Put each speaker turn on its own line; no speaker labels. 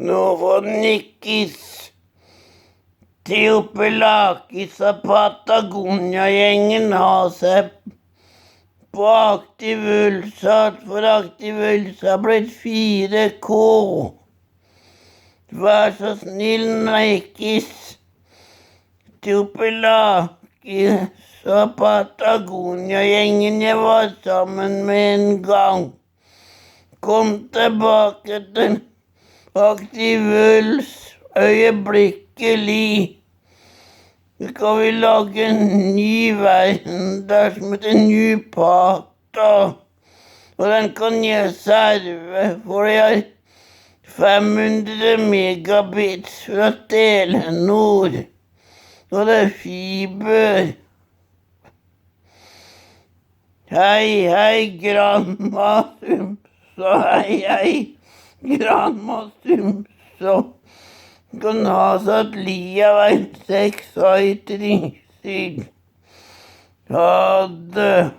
Novonikis, Theopelakis og Patagonia-gjengen har seg på aktiv ulsat, for aktiv ulsa har blitt 4K. Vær så snill, Nikis, Theopelakis og Patagonia-gjengen jeg var sammen med en gang. Kom tilbake til aktiv uls øyeblikkelig. Så skal vi lage en ny verden der som heter Nupata. Og den kan jeg serve, for jeg har 500 megabits fra Telenor. Og det er fiber. Hei, Granma Sumso. Hei, Granma Sumso. Kan ha satt livet 6 år i Trysil. Ha det.